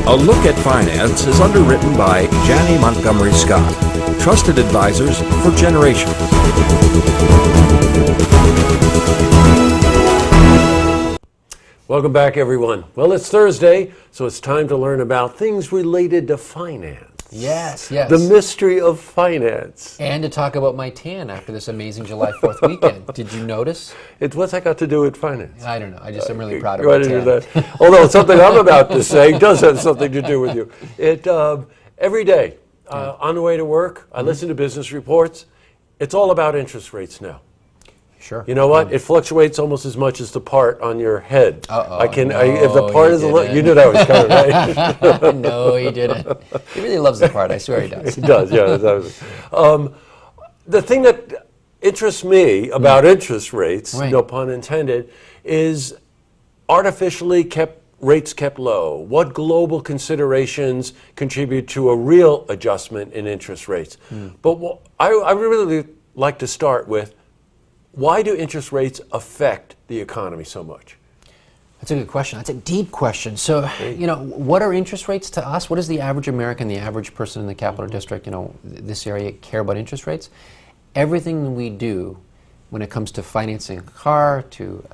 A Look at Finance is underwritten by Janney Montgomery Scott, trusted advisors for generations. Welcome back, everyone. Well, it's Thursday, so it's time to learn about things related to finance. Yes, yes. The mystery of finance. And to talk about my tan after this amazing July 4th weekend. Did you notice? What's that got to do with finance? I don't know. I'm really proud of Go my ahead and do tan. that. Although something I'm about to say does have something to do with you. Every day, on the way to work, I listen to business reports. It's all about interest rates now. Sure. You know what? It fluctuates almost as much as the part on your head. Uh-oh. If the part is a little, you knew that was coming, right? No, he didn't. He really loves the part. I swear he does. He does, yeah. The thing that interests me about interest rates, Right. no pun intended, is artificially rates kept low. What global considerations contribute to a real adjustment in interest rates? But I really like to start with, why do interest rates affect the economy so much? That's a good question. That's a deep question. So, what are interest rates to us? What does the average American, the average person in the Capital District, this area care about interest rates? Everything we do when it comes to financing a car, to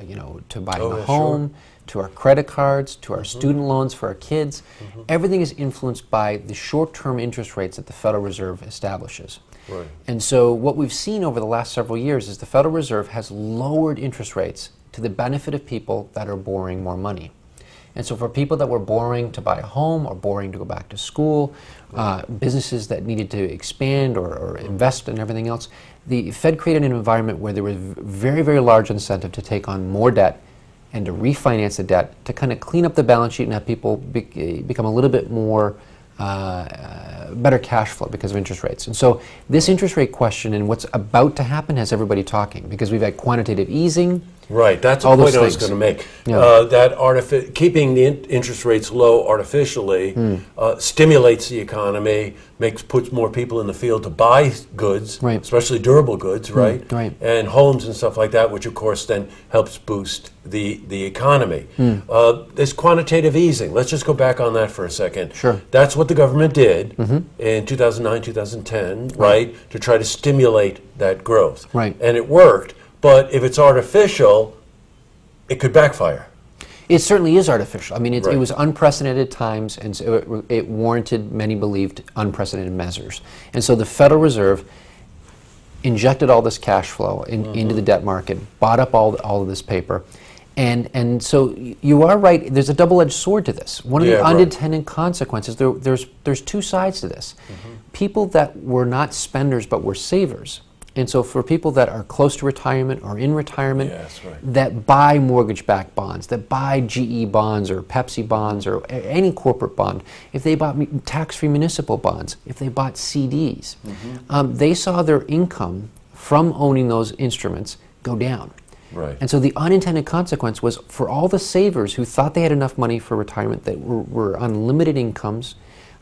buying a home, to our credit cards, to our student loans for our kids, everything is influenced by the short-term interest rates that the Federal Reserve establishes. Right. And so what we've seen over the last several years is the Federal Reserve has lowered interest rates to the benefit of people that are borrowing more money. And so for people that were borrowing to buy a home or borrowing to go back to school, businesses that needed to expand or invest and everything else, the Fed created an environment where there was very, very large incentive to take on more debt and to refinance the debt to kind of clean up the balance sheet and have people become a little bit more better cash flow because of interest rates. And so this interest rate question and what's about to happen has everybody talking, because we've had quantitative easing. Right, that's a all point those I was things. going to make. Yeah. That keeping the interest rates low artificially stimulates the economy, puts more people in the field to buy goods, Right. especially durable goods, right? Right. And homes and stuff like that, which of course then helps boost the economy. This quantitative easing, let's just go back on that for a second. Sure. That's what the government did in 2009, 2010, right, to try to stimulate that growth. Right. And it worked. But if it's artificial, it could backfire. It certainly is artificial. I mean, it Right. was unprecedented times, and so it warranted, many believed, unprecedented measures. And so the Federal Reserve injected all this cash flow into the debt market, bought up all of this paper. And so you are right, there's a double-edged sword to this. One of the unintended consequences, there's two sides to this. People that were not spenders but were savers. And so for people that are close to retirement or in retirement, that buy mortgage-backed bonds, that buy GE bonds or Pepsi bonds or any corporate bond, if they bought tax-free municipal bonds, if they bought CDs, they saw their income from owning those instruments go down. Right. And so the unintended consequence was for all the savers who thought they had enough money for retirement, that were on limited incomes,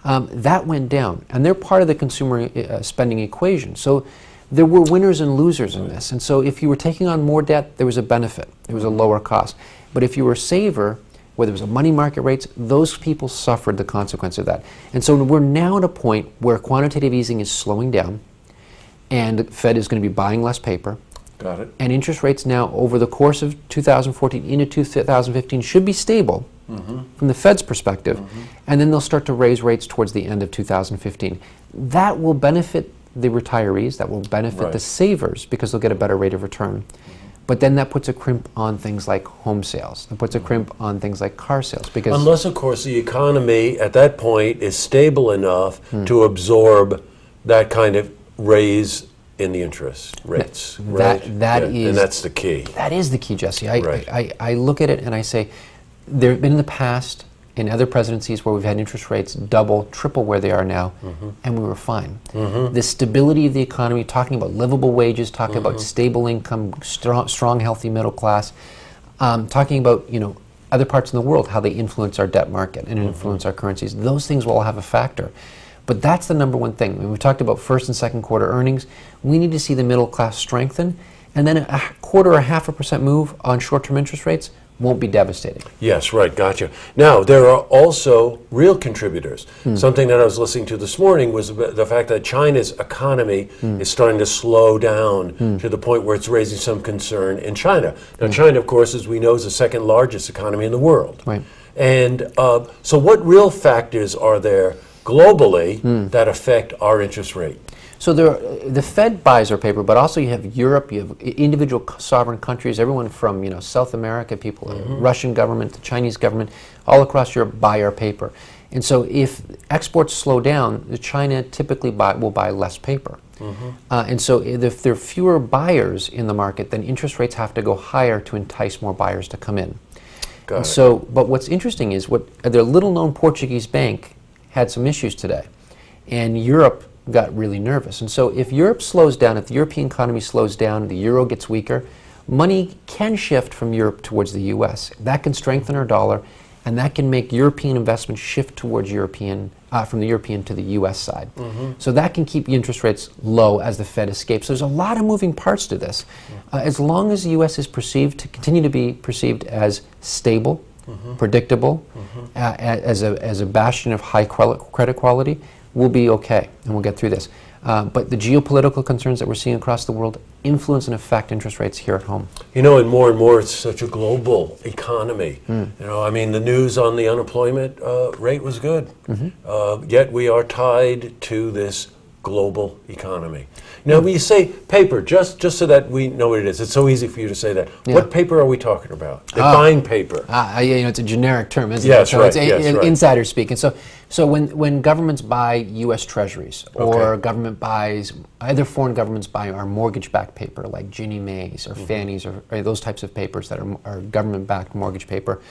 that went down. And they're part of the consumer spending equation. So there were winners and losers in this. And so if you were taking on more debt, there was a benefit. There was a lower cost. But if you were a saver, whether it was a money market rates, those people suffered the consequence of that. And so we're now at a point where quantitative easing is slowing down, and the Fed is going to be buying less paper. Got it. And interest rates now, over the course of 2014 into 2015, should be stable from the Fed's perspective. And then they'll start to raise rates towards the end of 2015. That will benefit the retirees, that will benefit the savers, because they'll get a better rate of return. But then that puts a crimp on things like home sales. It puts a crimp on things like car sales. Because unless, of course, the economy at that point is stable enough to absorb that kind of raise in the interest rates. Is, and that's the key. That is the key, Jesse. I look at it and I say, there have been in the past, in other presidencies where we've had interest rates double, triple where they are now, and we were fine. The stability of the economy, talking about livable wages, talking about stable income, strong, healthy middle class, talking about other parts in the world, how they influence our debt market and influence our currencies. Those things will all have a factor. But that's the number one thing. When we talked about first and second quarter earnings, we need to see the middle class strengthen, and then a quarter or 0.5% move on short-term interest rates won't be devastating. Yes, right, gotcha. Now, there are also real contributors. Something that I was listening to this morning was the fact that China's economy is starting to slow down to the point where it's raising some concern in China. Now, China, of course, as we know, is the second largest economy in the world. Right. And so what real factors are there globally that affect our interest rate? So the Fed buys our paper, but also you have Europe, you have individual sovereign countries, everyone from South America, people, the Russian government, the Chinese government, all across Europe buy our paper. And so if exports slow down, China typically will buy less paper. And so if there are fewer buyers in the market, then interest rates have to go higher to entice more buyers to come in. Got it. So, but what's interesting is the little-known Portuguese bank had some issues today, and Europe got really nervous. And so if Europe slows down, if the European economy slows down, the euro gets weaker, money can shift from Europe towards the US. That can strengthen our dollar, and that can make European investment shift towards from the European to the US side. So that can keep interest rates low as the Fed escapes. There's a lot of moving parts to this. As long as the US is perceived to continue to be perceived as stable, predictable, as a bastion of high credit quality, we'll be okay, and we'll get through this. But the geopolitical concerns that we're seeing across the world influence and affect interest rates here at home. And more, it's such a global economy. I mean, the news on the unemployment rate was good. Yet we are tied to this global economy. Now, when you say paper, just so that we know what it is, it's so easy for you to say that. Yeah. What paper are we talking about? Define paper. It's a generic term, isn't it? Yes, So right. it's Yes, right. insider speak. And so when governments buy U.S. Treasuries, or government buys, either foreign governments buy our mortgage-backed paper, like Ginnie Mae's or Fannie's, or those types of papers that are government-backed mortgage paper,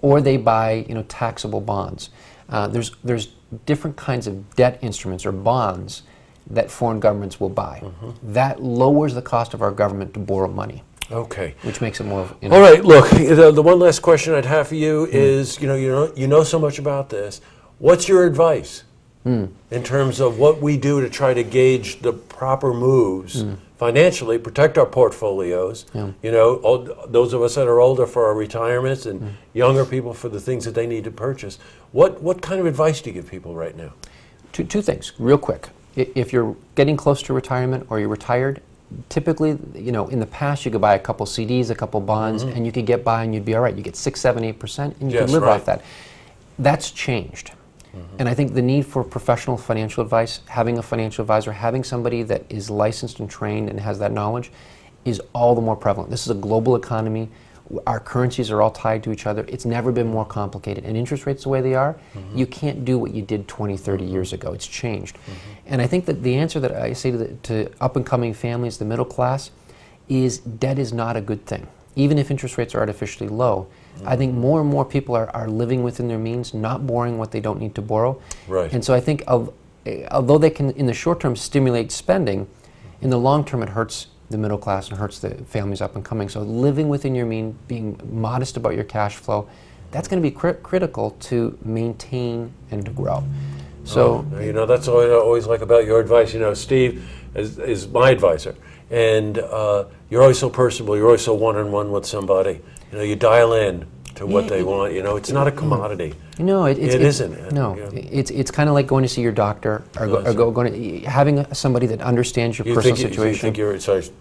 or they buy taxable bonds. There's different kinds of debt instruments or bonds that foreign governments will buy. That lowers the cost of our government to borrow money. Okay. Which makes it more. All right. Look, the one last question I'd have for you is, you know so much about this. What's your advice in terms of what we do to try to gauge the proper moves financially, protect our portfolios? Those of us that are older for our retirements, and younger people for the things that they need to purchase. What kind of advice do you give people right now? Two things, real quick. If you're getting close to retirement or you're retired, typically, in the past you could buy a couple CDs, a couple bonds, and you could get by and you'd be all right. You get 6, 7, 8%, and you could live off that. That's changed. And I think the need for professional financial advice, having a financial advisor, having somebody that is licensed and trained and has that knowledge, is all the more prevalent. This is a global economy. Our currencies are all tied to each other. It's never been more complicated. And interest rates the way they are, you can't do what you did 20, 30 years ago. It's changed. And I think that the answer that I say to up-and-coming families, the middle class, is debt is not a good thing. Even if interest rates are artificially low, I think more and more people are living within their means, not borrowing what they don't need to borrow. Right. And so I think although they can, in the short term, stimulate spending, in the long term it hurts the middle class and hurts the families up and coming. So living within your means, being modest about your cash flow, that's going to be critical to maintain and to grow. So that's what I always like about your advice. Steve is my advisor, and you're always so personable. You're always so one-on-one with somebody. You dial in to what they want. It's not a commodity. No, it isn't. No, it's kind of like going to see your doctor, or having somebody that understands your personal situation.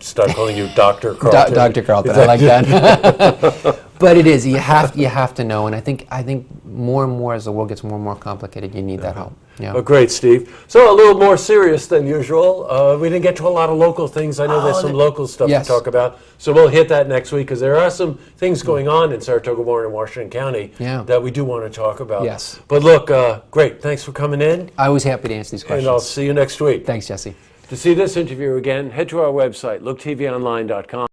Start calling you Dr. Carlton. Dr. Carlton, I like that. But it is, you have to know, and I think more and more as the world gets more and more complicated, you need that help. Yeah. Well, great, Steve. So a little more serious than usual. We didn't get to a lot of local things. I know there's some local stuff to talk about. So we'll hit that next week, because there are some things going on in Saratoga, Warren, and Washington County that we do want to talk about. Yes. But look, great. Thanks for coming in. I was happy to answer these questions. And I'll see you next week. Thanks, Jesse. To see this interview again, head to our website, looktvonline.com.